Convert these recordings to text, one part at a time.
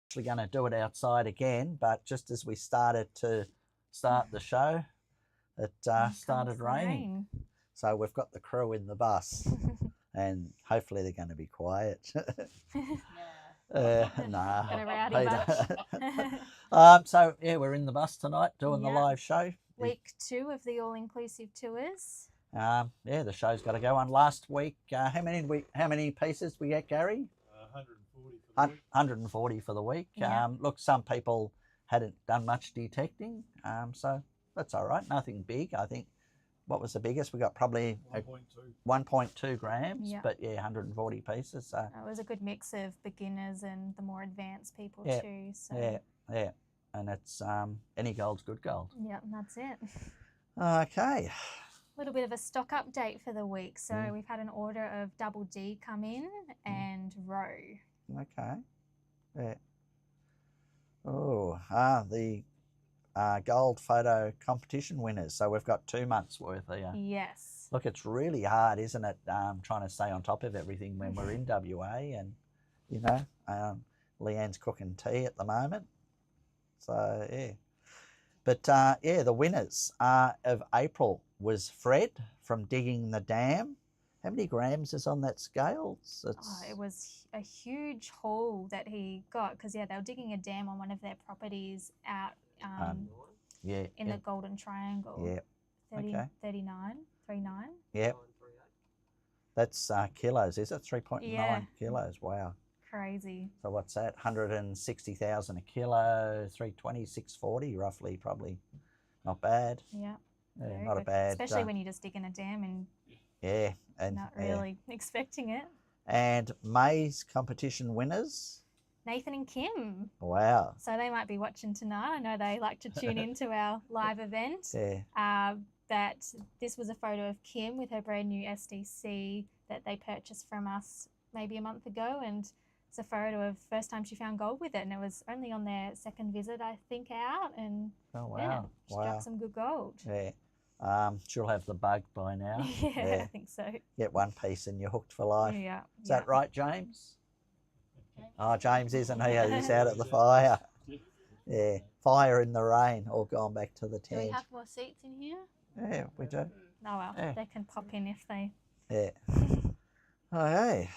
Actually going to do it outside again, but just as we started to start the show, it started raining. So we've got the crew in the bus, and hopefully they're going to be quiet. Nah. Got a rowdy bunch. So yeah, we're in the bus tonight doing the live show. Week 2 of the all-inclusive tours. Yeah, the show's got to go on. Last week, how many pieces we get, Gary? 140 for the week. Yeah. Look, some people hadn't done much detecting, so that's all right. Nothing big. I think, what was the biggest? We got probably 1.2 grams, but yeah, 140 pieces. So it was a good mix of beginners and the more advanced people too. So. Yeah, and it's any gold's good gold. Yeah, and that's it. Okay. A little bit of a stock update for the week. So we've had an order of Double D come in and Row. Okay. Yeah. Oh, the gold photo competition winners. So we've got 2 months worth here. Yes. Look, it's really hard, isn't it, trying to stay on top of everything when we're in WA, and, you know, Leanne's cooking tea at the moment. So, yeah. But, yeah, the winners of April was Fred from Digging the Dam. How many grams is on that scale? It was a huge haul that he got because, they were digging a dam on one of their properties out in the Golden Triangle. Yeah. 39. Yep. That's kilos, is it? 3.9 kilos. Wow. Crazy. So what's that? 160,000 a kilo, 320, 640 roughly, probably. Not bad. Yeah. Not a bad. Especially when you just dig in a dam and and not really expecting it. And May's competition winners? Nathan and Kim. Wow. So they might be watching tonight. I know they like to tune into our live event. Yeah. That this was a photo of Kim with her brand new SDC that they purchased from us maybe a month ago, and it's a photo of first time she found gold with it, and it was only on their second visit, I think, out, and she struck some good gold. Yeah. She'll have the bug by now. I think so. Get one piece and you're hooked for life. Yeah. Is that right, James? Oh, James isn't here. He's out at the fire. Yeah. Fire in the rain, all gone back to the tent. Do we have more seats in here? Yeah, we do. Oh, well, they can pop in if they... Yeah. Oh, hey.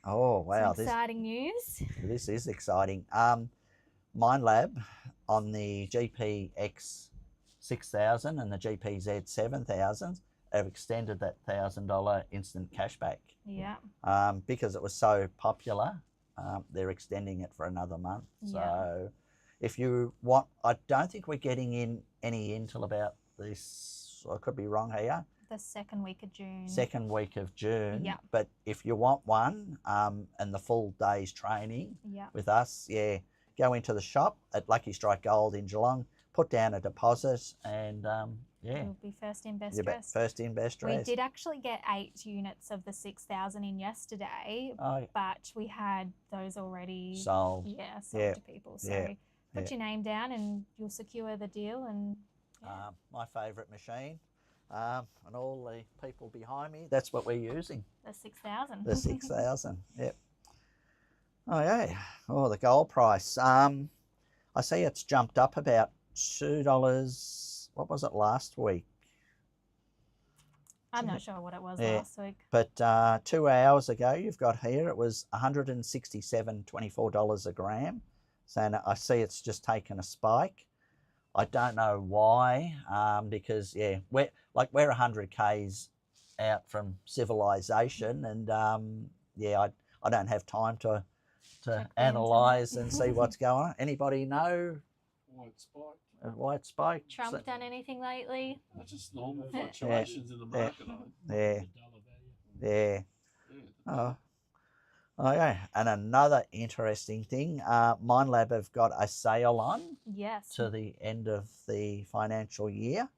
Oh, wow. Some exciting news. This is exciting. MindLab on the GPX 6000 and the GPZ 7000 have extended that $1,000 instant cashback. Yeah. Because it was so popular, they're extending it for another month. So if you want, I don't think we're getting any until about this, I could be wrong here. The second week of June. Second week of June. Yeah. But if you want one and the full day's training with us, go into the shop at Lucky Strike Gold in Geelong, put down a deposit, and you'll be first in, best dressed. First in, best dressed. We did actually get 8 units of the 6,000 in yesterday, but we had those already sold. Yeah, sold to people. So put your name down and you'll secure the deal. And my favourite machine, and all the people behind me, that's what we're using. The 6,000. The 6,000. Yep. Oh yeah. Oh, the gold price. I see it's jumped up about $2. What was it last week? I'm not sure what it was last week. But 2 hours ago, you've got here, it was $167.24 a gram. So I see it's just taken a spike. I don't know why, because we're 100 k's out from civilization, and I don't have time to analyse and see what's going on. Anybody know? White spike. Trump done anything lately? That's just normal fluctuations in the market. Yeah. Oh, yeah. And another interesting thing, MindLab have got a sale on to the end of the financial year.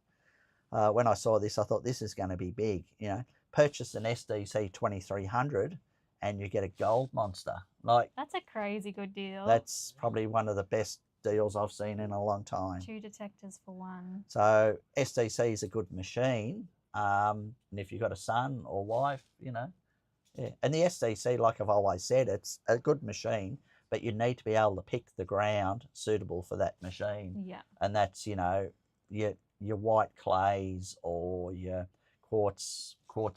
When I saw this, I thought this is going to be big. You know, purchase an SDC 2300 and you get a gold monster. That's a crazy good deal. That's probably one of the best deals I've seen in a long time. 2 detectors for 1. So SDC is a good machine, and if you've got a son or wife, And the SDC, like I've always said, it's a good machine, but you need to be able to pick the ground suitable for that machine. Yeah. And that's, you know, your white clays or your quartz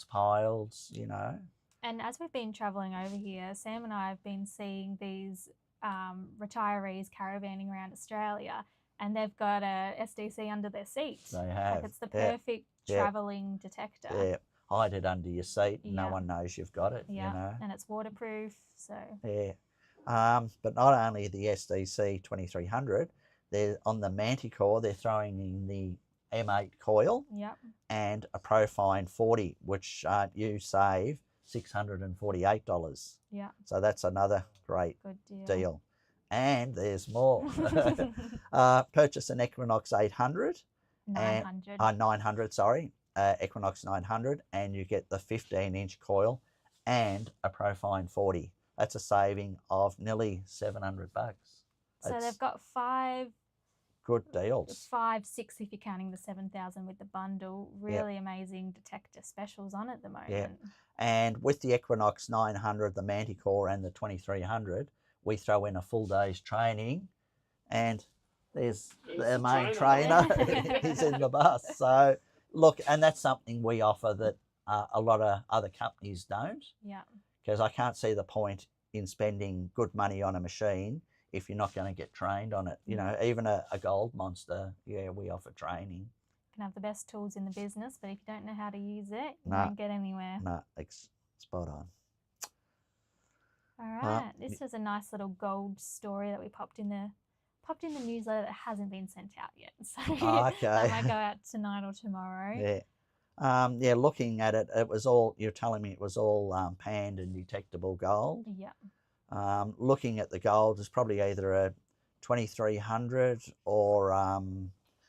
piles, you know. And as we've been travelling over here, Sam and I have been seeing these retirees caravanning around Australia, and they've got a SDC under their seat. They have. Like it's the perfect travelling detector. Yeah, hide it under your seat. Yeah. No one knows you've got it, Yeah, you know. and it's waterproof, so. Yeah. But not only the SDC 2300, they're on the Manticore, they're throwing in the M8 coil Yep. and a Profine 40, which you save $648. Yeah. So that's another great Good deal. And there's more. Purchase an Equinox 800. 900. 900, sorry. Equinox 900, and you get the 15-inch coil and a Profine 40. That's a saving of nearly $700. So they've got 5 good deals. 5, 6 if you're counting the 7,000 with the bundle. Really amazing detector specials on at the moment. Yeah. And with the Equinox 900, the Manticore, and the 2300, we throw in a full day's training, and there's the main trainer. He's in the bus. So look, and that's something we offer that a lot of other companies don't. Yeah. Because I can't see the point in spending good money on a machine if you're not going to get trained on it. You know, even a gold monster, we offer training. You can have the best tools in the business, but if you don't know how to use it, you No. won't get anywhere. No, spot on. All right. This was a nice little gold story that we popped in the newsletter that hasn't been sent out yet. So Okay. that might go out tonight or tomorrow. Yeah. Looking at it, it was all, you're telling me it was all panned and detectable gold. Yeah. Looking at the gold, it's probably either a 2300 or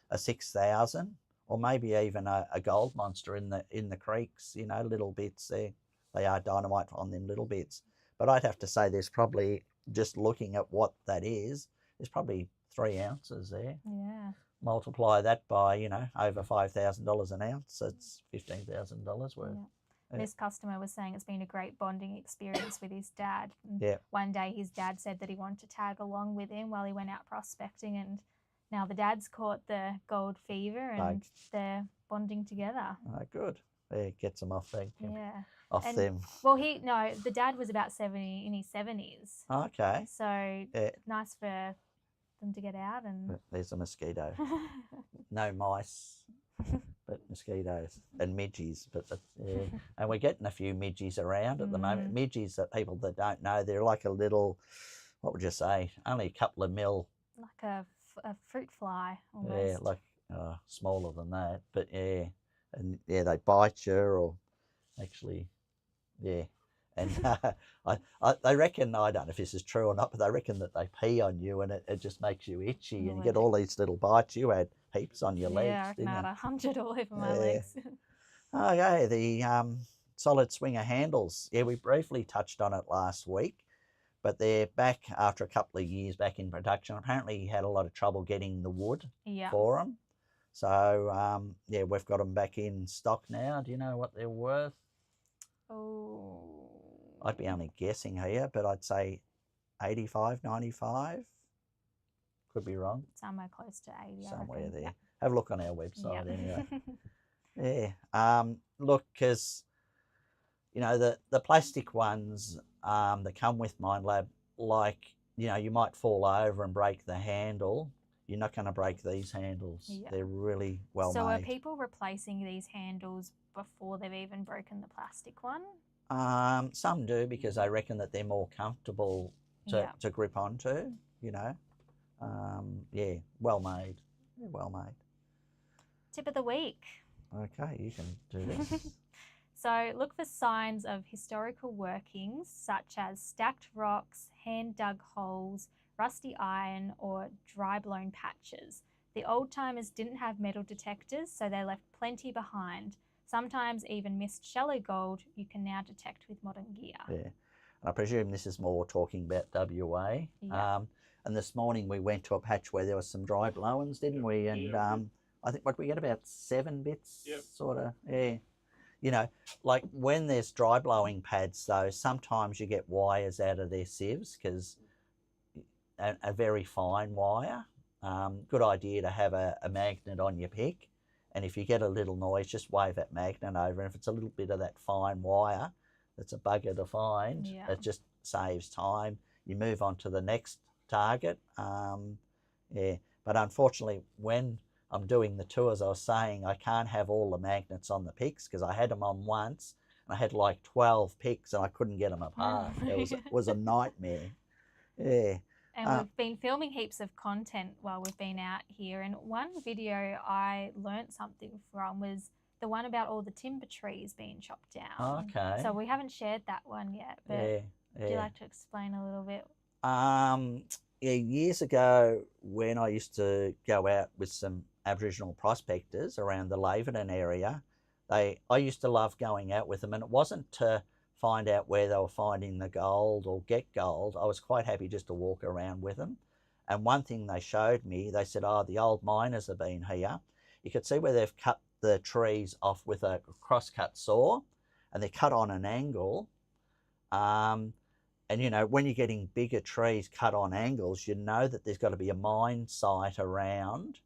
a 6000, or maybe even a gold monster in the creeks, you know, little bits there. They are dynamite on them little bits. But I'd have to say there's probably, just looking at what that is, there's probably 3 ounces there. Yeah. Multiply that by, you know, over $5,000 an ounce. It's $15,000 worth. Yeah. This customer was saying it's been a great bonding experience with his dad. And Yeah. one day his dad said that he wanted to tag along with him while he went out prospecting, and now the dad's caught the gold fever and they're bonding together. Oh, good. Yeah, gets them off there. Yeah. Off And- them. Well, the dad was about 70, in his 70s. Okay. So Yeah. nice for them to get out and. There's a mosquito. No mice, but mosquitoes and midges. But yeah. And we're getting a few midges around at the moment. Midges, that people that don't know, they're like a little, what would you say? Only a couple of mil. Like a fruit fly almost. Yeah, like smaller than that. But yeah, and yeah, they bite you, or actually, yeah. And they reckon, I don't know if this is true or not, but they reckon that they pee on you and it just makes you itchy, and you get all these little bites. You had heaps on your legs. Yeah, I reckon I had 100 all over my legs. Okay, the solid swinger handles. Yeah, we briefly touched on it last week, but they're back after a couple of years back in production. Apparently, he had a lot of trouble getting the wood for them. So, yeah, we've got them back in stock now. Do you know what they're worth? Oh. I'd be only guessing here, but I'd say 85, 95. Could be wrong. Somewhere close to 80. Somewhere there. Have a look on our website anyway. Yeah. Look, because, you know, the plastic ones that come with MindLab, like, you know, you might fall over and break the handle. You're not going to break these handles. Yeah. They're really well so made. are people replacing these handles before they've even broken the plastic one? Some do, because they reckon that they're more comfortable to grip onto, you know. Yeah, well made. They're well made. Tip of the week. Okay, you can do this. So look for signs of historical workings such as stacked rocks, hand-dug holes, rusty iron, or dry-blown patches. The old-timers didn't have metal detectors, so they left plenty behind. Sometimes even missed shallow gold you can now detect with modern gear. Yeah, and I presume this is more talking about WA. Yeah. And this morning we went to a patch where there was some dry blowings, didn't we? And I think, what, we get about 7 bits, sort of, yeah. You know, like when there's dry blowing pads though, sometimes you get wires out of their sieves, because a very fine wire. Good idea to have a magnet on your pick, and if you get a little noise, just wave that magnet over, and if it's a little bit of that fine wire that's a bugger to find, Yeah. it just saves time. You move on to the next target. Yeah, but unfortunately, when I'm doing the tours, I was saying I can't have all the magnets on the picks because I had them on once and I had like 12 picks and I couldn't get them apart. It was a nightmare. Yeah. And we've been filming heaps of content while we've been out here. And one video I learnt something from was the one about all the timber trees being chopped down. Okay. So we haven't shared that one yet, but Yeah. would you like to explain a little bit? Yeah, years ago when I used to go out with some Aboriginal prospectors around the Laverton area, I used to love going out with them, and it wasn't to find out where they were finding the gold or get gold. I was quite happy just to walk around with them. And one thing they showed me, they said, oh, the old miners have been here. You could see where they've cut the trees off with a cross-cut saw, and they're cut on an angle. And, you know, when you're getting bigger trees cut on angles, you know that there's got to be a mine site around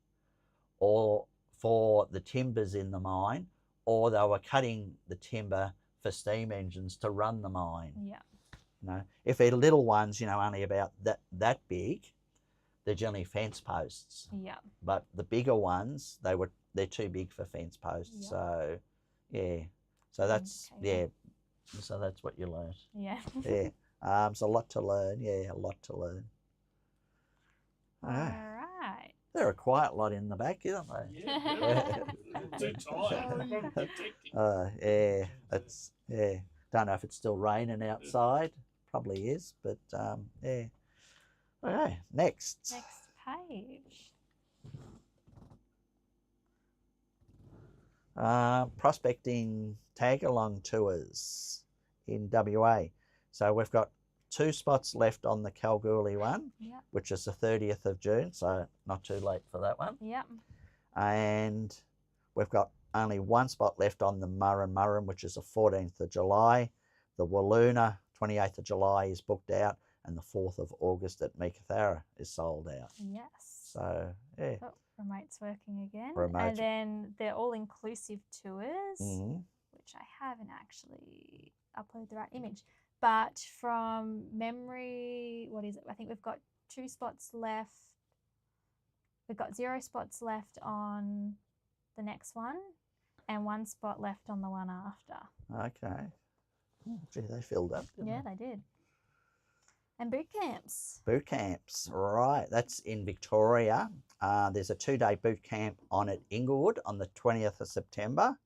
or for the timbers in the mine, or they were cutting the timber for steam engines to run the mine. Yeah. You know, if they're little ones, you know, only about that big, they're generally fence posts. Yeah. But the bigger ones, they're too big for fence posts. Yeah. So, yeah. So that's, Okay. yeah. So that's what you learn. Yeah. Yeah. It's a lot to learn. Yeah, a lot to learn. All right. They're a quiet lot in the back, isn't they? Yeah. Too tired. Yeah, it's Don't know if it's still raining outside. Probably is, but yeah. Okay, next. Next page. Prospecting tag-along tours in WA. So we've got 2 spots left on the Kalgoorlie one, Yep. which is the 30th of June, so not too late for that one. Yep. And we've got only 1 spot left on the Murrin, which is the 14th of July. The Walloona, 28th of July, is booked out, and the 4th of August at Meekatharra is sold out. Yes. So, yeah. Oh, remote's working again. Remote. And then they're all-inclusive tours, Mhm. which I haven't actually uploaded the right image. But from memory, what is it? I think we've got 2 spots left. We've got 0 spots left on the next one and 1 spot left on the one after. Okay. Oh, gee, they filled up, didn't Yeah, they? they did. And boot camps. Boot camps, right. That's in Victoria. There's a 2-day boot camp on at Inglewood on the 20th of September.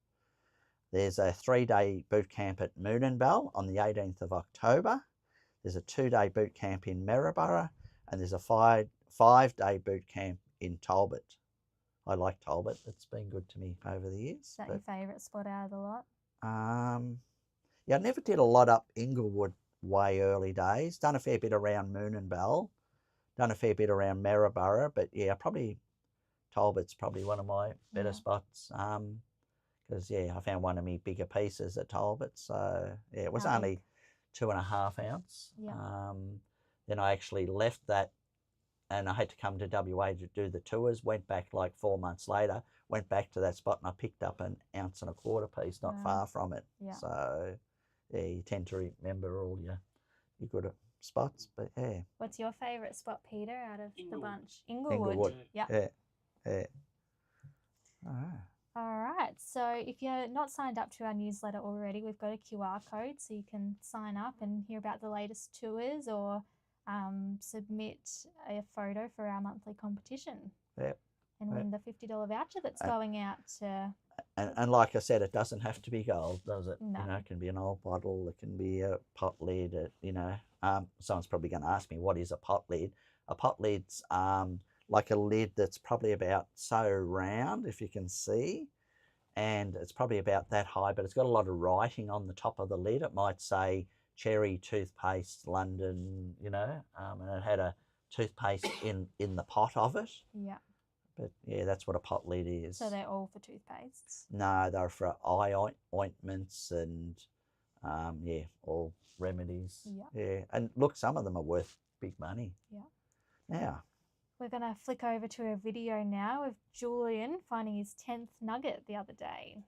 There's a 3-day boot camp at Moonanbell on the 18th of October. There's a 2-day boot camp in Maryborough, and there's a 5-day boot camp in Talbot. I like Talbot. It's been good to me over the years. Is that your favourite spot out of the lot? Yeah, I never did a lot up Inglewood way early days. Done a fair bit around Moonanbell. Done a fair bit around Maryborough, but yeah, probably Talbot's probably one of my better spots. Because yeah, I found one of my bigger pieces at Talbot. So yeah, it was How only 2.5 ounce. Yeah. Then I actually left that, and I had to come to WA to do the tours. Went back like 4 months later. Went back to that spot and I picked up an 1.25 ounce piece, not far from it. Yeah. So yeah, you tend to remember all your good spots. But yeah, What's your favourite spot, Peter, out of the Inglewood. bunch? Inglewood. Inglewood. Yeah. yeah. All right. All right. So if you're not signed up to our newsletter already, we've got a QR code so you can sign up and hear about the latest tours or submit a photo for our monthly competition. Yep. And win the $50 voucher that's going out to... And like I said, it doesn't have to be gold, does it? No. You know, it can be an old bottle, it can be a pot lid, you know. Someone's probably going to ask me, what is a pot lid? A pot lid's like a lid that's probably about so round, if you can see, and it's probably about that high, but it's got a lot of writing on the top of the lid. It might say Cherry Toothpaste London, you know, and it had a toothpaste in the pot of it. Yeah. But yeah, that's what a pot lid is. So they're all for toothpastes? No, they're for eye ointments and yeah, all remedies. Yeah. Yeah, and look, some of them are worth big money. Yeah. Yeah. We're going to flick over to a video now of Julian finding his 10th nugget the other day.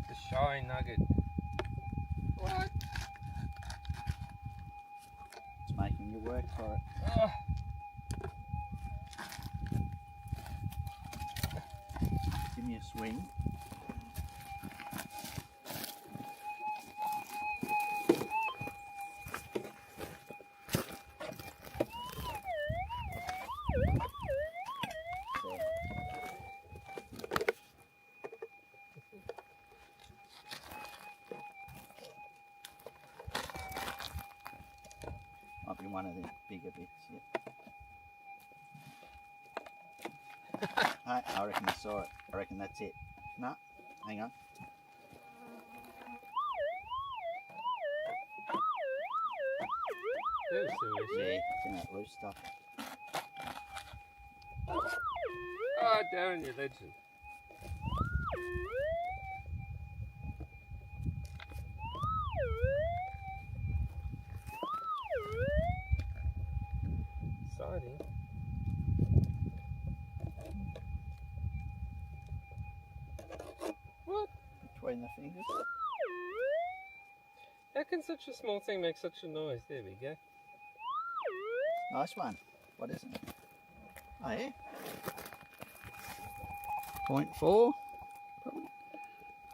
The shy nugget. What? It's making you work for it. Oh. Give me a swing. Might be one of the bigger bits, yeah. I reckon I saw it. I reckon that's it. No, hang on. There's Yeah, Susie. it's in that loose stuff. Oh, Darren, you legend. Exciting. What? Between the fingers. How can such a small thing make such a noise? There we go. Nice one. What is it? Oh, yeah. 0.4. Probably.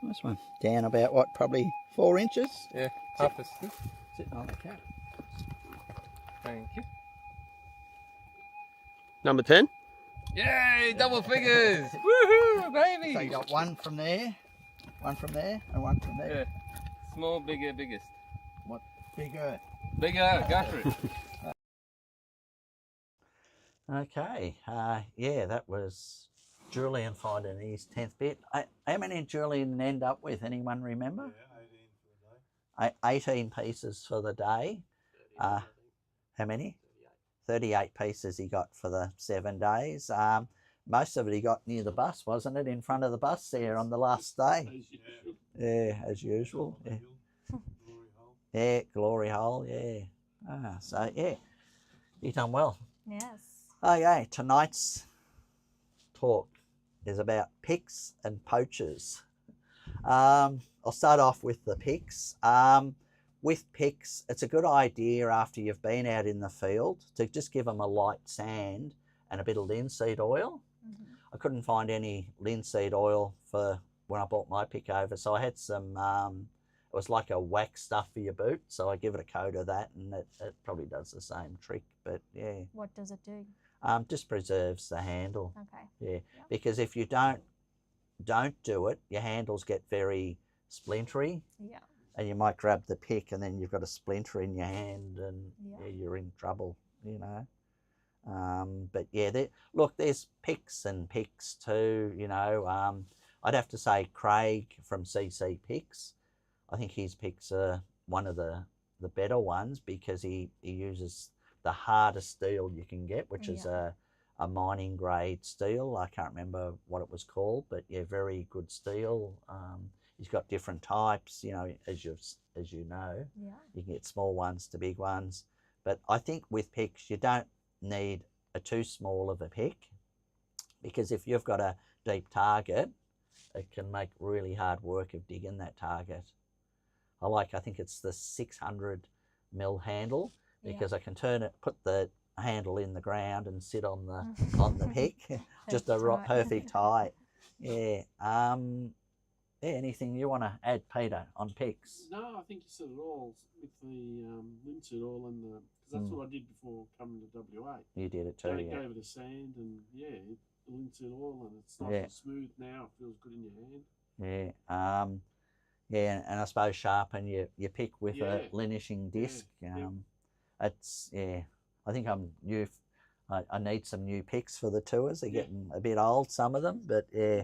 Nice one. Down about what? Probably 4 inches. Yeah, half a stick. Sitting on the cap. Thank you. Number 10? Yay, double figures! Woohoo, baby! So you got one from there, and one from there. Yeah. Small, bigger, biggest. What bigger? Bigger, go for it. Okay, yeah, that was Julian finding his 10th bit. How many did Julian end up with? Anyone remember? Yeah, 18 for the day. 18 pieces for the day. How many? 38 pieces he got for the 7 days. Most of it he got near the bus, wasn't it? In front of the bus there on the last day. Yeah, as usual. Yeah, Glory hole. yeah, glory hole, yeah. So, yeah, you done well. Yes. Okay, tonight's talk is about picks and poachers. I'll start off with the picks. With picks, it's a good idea after you've been out in the field to just give them a light sand and a bit of linseed oil. Mm-hmm. I couldn't find any linseed oil for when I bought my pick over, so I had some, it was like a wax stuff for your boot, so I give it a coat of that and it probably does the same trick, but yeah. What does it do? Just preserves the handle. Okay. Yeah, Yep. because if you don't do it, your handles get very splintery. Yeah. And you might grab the pick and then you've got a splinter in your hand and Yeah. you're in trouble, you know. But yeah, look, there's picks and picks too, you know. I'd have to say Craig from CC Picks, I think his picks are one of the better ones because he uses the hardest steel you can get, which is a mining grade steel. I can't remember what it was called, but yeah, very good steel. He's got different types, you know, as you know. Yeah. You can get small ones to big ones. But I think with picks, you don't need a too small of a pick because if you've got a deep target, it can make really hard work of digging that target. I think it's the 600 mil handle because I can turn it, put the handle in the ground and sit on the pick. Just a perfect height. Yeah. Yeah, anything you want to add, Peter, on picks? No, I think you said it all with the linseed oil and the, because that's what I did before coming to WA. You did it too, yeah. Gave it a sand and yeah, the linseed oil and it's nice and smooth now. It feels good in your hand. Yeah. Yeah, and I suppose sharpen your pick with a linishing disc. It's I think I need some new picks for the tours. They're getting a bit old, some of them, but yeah,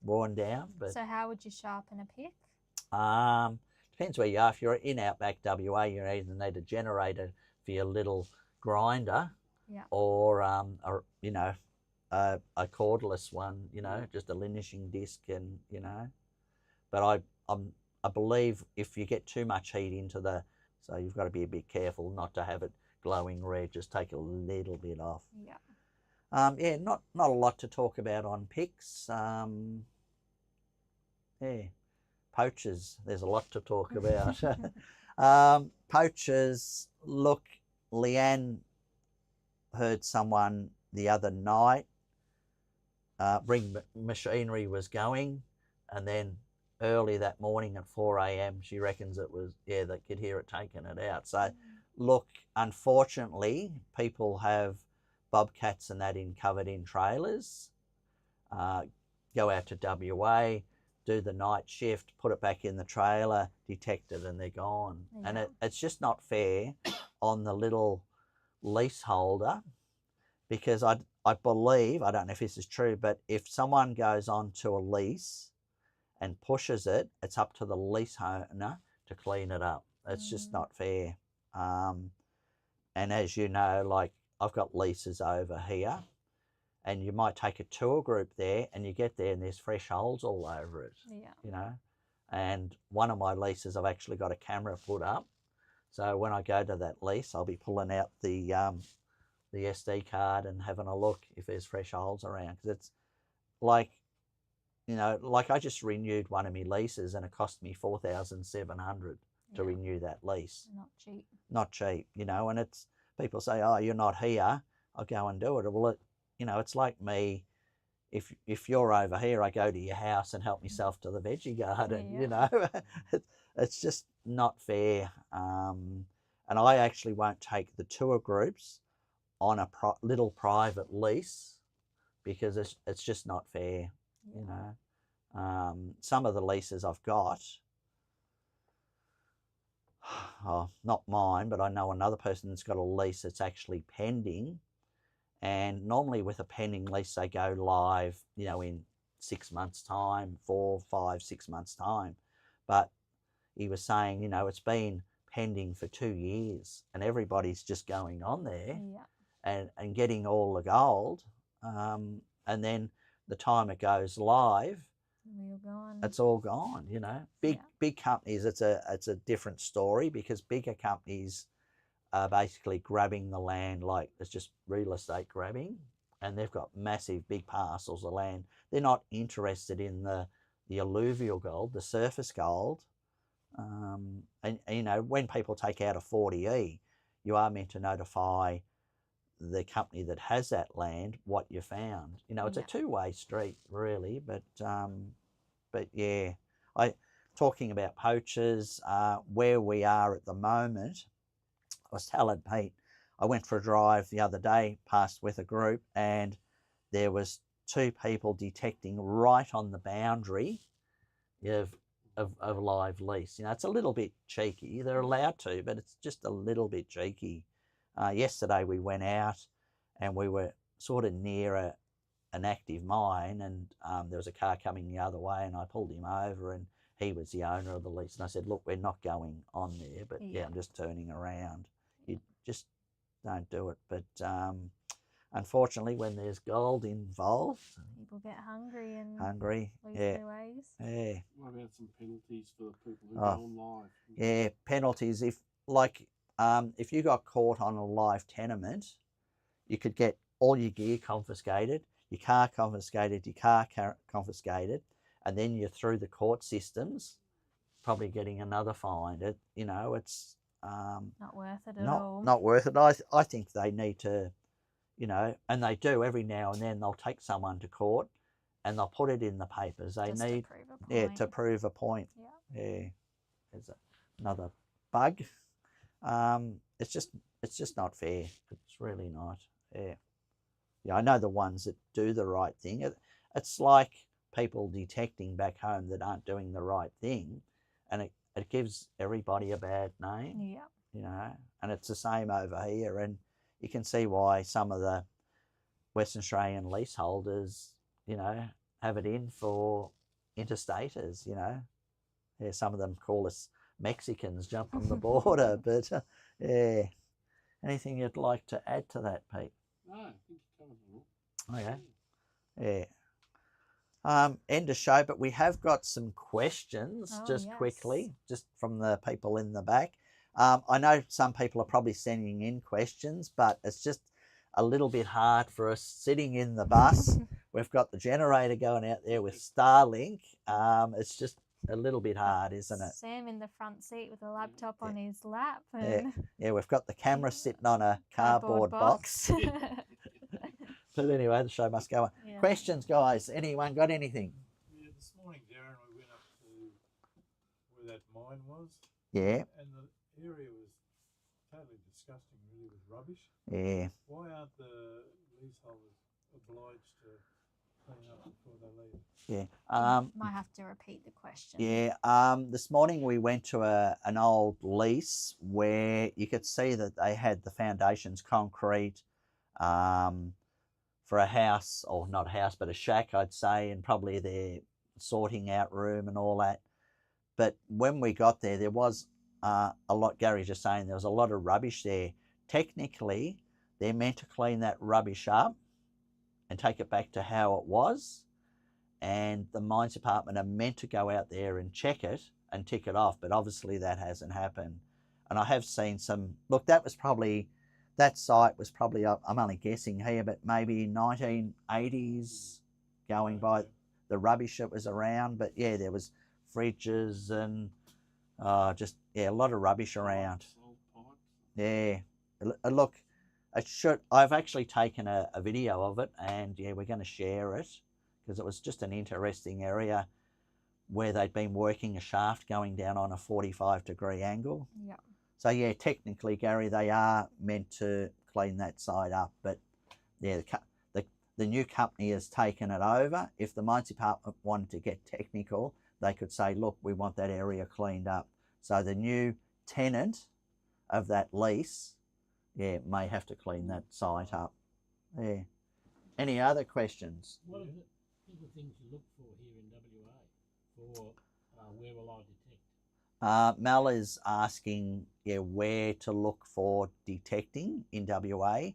worn down. But So how would you sharpen a pick? depends where you are. If you're in outback WA, you either need a generator for your little grinder, or you know, a cordless one. You know, just a linishing disc, and you know, But I believe if you get too much heat into so you've got to be a bit careful not to have it glowing red. Just take a little bit off. Yeah. Yeah, not a lot to talk about on pigs. Yeah, poachers. There's a lot to talk about. Poachers. Look, Leanne heard someone the other night. Ring machinery was going, and then early that morning at 4 a.m. she reckons it was, they could hear it taking it out. So look, unfortunately, people have bobcats and that covered in trailers, go out to WA, do the night shift, put it back in the trailer, detect it, and they're gone. Yeah. And it's just not fair on the little leaseholder, because I believe, I don't know if this is true, but if someone goes on to a lease and pushes it, it's up to the lease owner to clean it up. It's just not fair. And as you know, like, I've got leases over here, and you might take a tour group there, and you get there and there's fresh holes all over it. Yeah. You know, and one of my leases, I've actually got a camera put up, so when I go to that lease, I'll be pulling out the SD card and having a look if there's fresh holes around, because it's like, you know, like I just renewed one of my leases and it cost me $4,700 to renew that lease. Not cheap. Not cheap, you know. And it's, people say, oh, you're not here, I'll go and do it. Well, you know, it's like me, if you're over here, I go to your house and help myself to the veggie garden. You know. It's just not fair. And I actually won't take the tour groups on a little private lease, because it's just not fair. You know, some of the leases I've got, not mine, but I know another person that's got a lease that's actually pending, and normally with a pending lease they go live, you know, in 6 months' time, 4, 5, 6 months' time. But he was saying, you know, it's been pending for 2 years, and everybody's just going on there and getting all the gold, and then the time it goes live, it's all gone. You know, big companies, it's a different story, because bigger companies are basically grabbing the land, like it's just real estate grabbing, and they've got massive big parcels of land. They're not interested in the alluvial gold, the surface gold. And you know, when people take out a 40E, you are meant to notify the company that has that land what you found. You know, it's a two-way street, really. But yeah, talking about poachers, where we are at the moment, I was telling Pete, I went for a drive the other day past with a group, and there was 2 people detecting right on the boundary of live lease. You know, it's a little bit cheeky. They're allowed to, but it's just a little bit cheeky. Yesterday we went out and we were sort of near an active mine, and there was a car coming the other way, and I pulled him over, and he was the owner of the lease, and I said, look, we're not going on there, but I'm just turning around. You just don't do it. But unfortunately, when there's gold involved, people get hungry and lose yeah, their ways. Yeah. What about some penalties for the people who go on live? Yeah, penalties. If you got caught on a live tenement, you could get all your gear confiscated, your car confiscated, confiscated, and then you're through the court systems, probably getting another fine. It's not worth it at all. Not worth it. I think they need to, you know, and they do every now and then. They'll take someone to court, and they'll put it in the papers. They Just need, to prove a point. to prove a point. Yeah. There's another bug. It's just not fair. It's really not. Yeah, I know the ones that do the right thing. It's like people detecting back home that aren't doing the right thing, and it gives everybody a bad name. Yeah. You know, and it's the same over here, and you can see why some of the Western Australian leaseholders, you know, have it in for interstaters. You know, some of them call us Mexicans jumping the border, but yeah. Anything you'd like to add to that, Pete? No, I think you covered it all. Okay. Yeah. End of show, but we have got some questions Oh, just yes. quickly, just from the people in the back. I know some people are probably sending in questions, but it's just a little bit hard for us sitting in the bus. We've got the generator going out there with Starlink. It's just a little bit hard, isn't it? Sam in the front seat with a laptop on his lap. Yeah. And Yeah, we've got the camera sitting on a cardboard box. But anyway, the show must go on. Yeah. Questions, guys? Anyone got anything? Yeah, this morning, Darren, we went up to where that mine was. Yeah. And the area was totally disgusting, really, with rubbish. Yeah. Why aren't the leaseholders obliged to clean up before they leave? Yeah. Might have to repeat the question. Yeah. This morning we went to an old lease where you could see that they had the foundations concrete for a house, or not a house, but a shack, I'd say, and probably their sorting out room and all that. But when we got there, there was a lot, Gary's just saying, there was a lot of rubbish there. Technically, they're meant to clean that rubbish up and take it back to how it was. And the mines department are meant to go out there and check it and tick it off, but obviously that hasn't happened. And I have seen some, look, that site was probably, I'm only guessing here, but maybe 1980s, going by the rubbish that was around. But yeah, there was fridges and a lot of rubbish around. Yeah, look, I've actually taken a video of it, and yeah, we're going to share it, because it was just an interesting area where they'd been working a shaft going down on a 45-degree angle. Yeah. So yeah, technically, Gary, they are meant to clean that side up, but yeah, the new company has taken it over. If the mines department wanted to get technical, they could say, look, we want that area cleaned up. So the new tenant of that lease, yeah, may have to clean that site up. Yeah. Any other questions? What are the things you look for here in WA for where will I detect? Mel is asking, yeah, where to look for detecting in WA.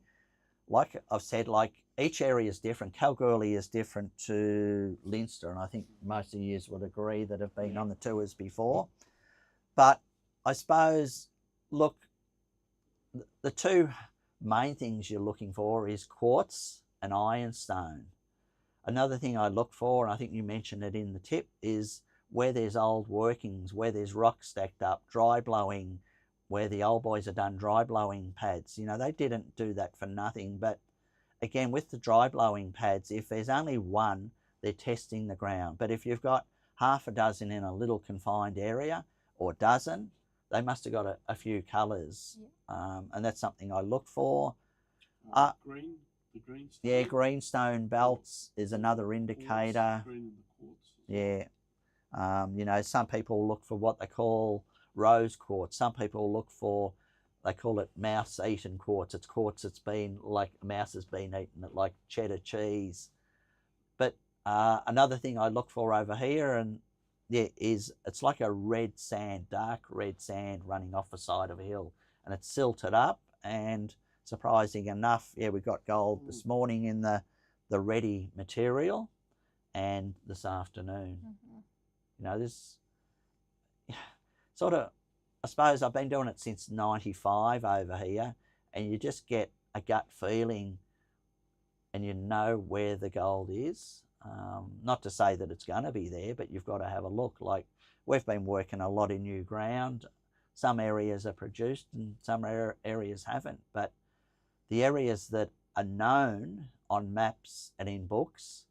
Like I've said, like each area is different. Kalgoorlie is different to Leinster, and I think most of you would agree that have been on the tours before. But I suppose, look, the two main things you're looking for is quartz and ironstone. Another thing I look for, and I think you mentioned it in the tip, is where there's old workings, where there's rock stacked up, dry blowing, where the old boys have done dry blowing pads. You know, they didn't do that for nothing. But again, with the dry blowing pads, if there's only one, they're testing the ground. But if you've got half a dozen in a little confined area, or a dozen, they must have got a few colours. Yeah. And that's something I look for. The greenstone. Yeah, greenstone belts is another indicator. Yeah. You know, some people look for what they call rose quartz. Some people look for, they call it mouse-eaten quartz. It's quartz that's been, like, a mouse has been eating it, like cheddar cheese. But another thing I look for over here, and yeah, is it's like a red sand, dark red sand running off the side of a hill, and it's silted up. And surprising enough, yeah, we got gold this morning in the ready material, and this afternoon. Mm-hmm. You know, this sort of, I suppose I've been doing it since 95 over here, and you just get a gut feeling and you know where the gold is. Not to say that it's going to be there, but you've got to have a look. Like, we've been working a lot in new ground. Some areas are produced and some areas haven't. But the areas that are known on maps and in books,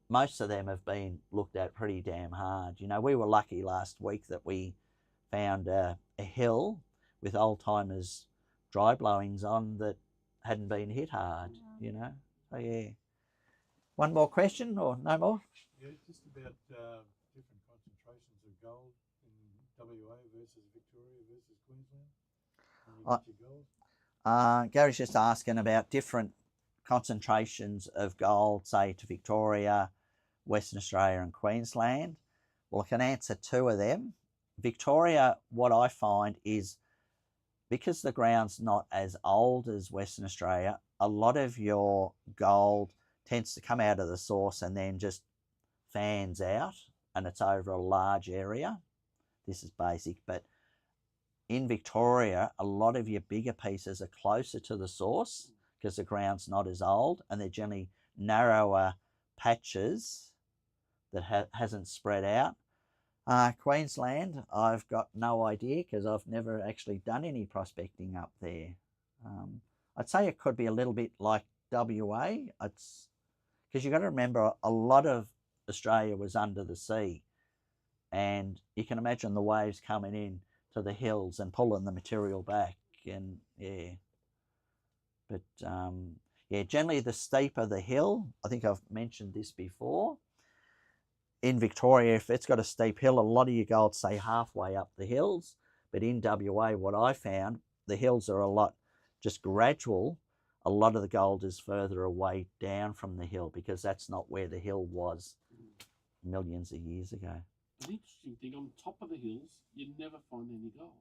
most of them have been looked at pretty damn hard. You know, we were lucky last week that we found a hill with old timers dry blowings on that hadn't been hit hard, you know. So yeah. One more question, or no more? Yeah, just about different concentrations of gold in WA versus Victoria versus Queensland. When you get your gold. Gary's just asking about different concentrations of gold, say to Victoria, Western Australia and Queensland. Well, I can answer two of them. Victoria, what I find is, because the ground's not as old as Western Australia, a lot of your gold tends to come out of the source and then just fans out and it's over a large area, this is basic. But in Victoria, a lot of your bigger pieces are closer to the source because the ground's not as old, and they're generally narrower patches that hasn't spread out. Queensland, I've got no idea because I've never actually done any prospecting up there. I'd say it could be a little bit like WA. It's because you've got to remember a lot of Australia was under the sea, and you can imagine the waves coming in to the hills and pulling the material back, and yeah. But yeah, generally the steeper the hill, I think I've mentioned this before, in Victoria, if it's got a steep hill, a lot of your gold stay halfway up the hills. But in WA, what I found, the hills are a lot just gradual. A lot of the gold is further away down from the hill because that's not where the hill was millions of years ago. An interesting thing, on top of the hills, you never find any gold.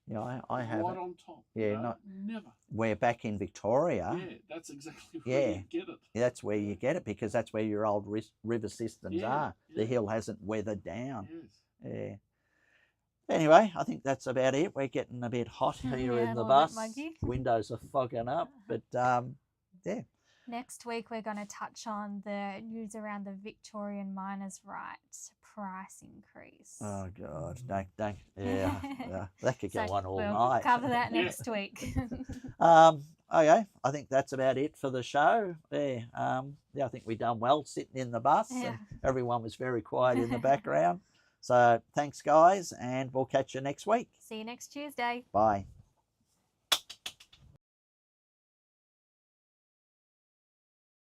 Yeah, I have. Right on top. Yeah, no, not never. We're back in Victoria. Yeah, that's exactly where you get it. That's where you get it because that's where your old river systems are. Yeah. The hill hasn't weathered down. Yes. Yeah. Anyway, I think that's about it. We're getting a bit hot here Yeah, in the a little bus. bit muggy. Windows are fogging up, but yeah. Next week, we're going to touch on the news around the Victorian miners' right price increase. Oh God, don't yeah, that could go So on all we'll night. cover that next week. Okay, I think that's about it for the show. Yeah, yeah, I think we done well sitting in the bus, Yeah. and everyone was very quiet in the background. So thanks, guys, and we'll catch you next week. See you next Tuesday. Bye.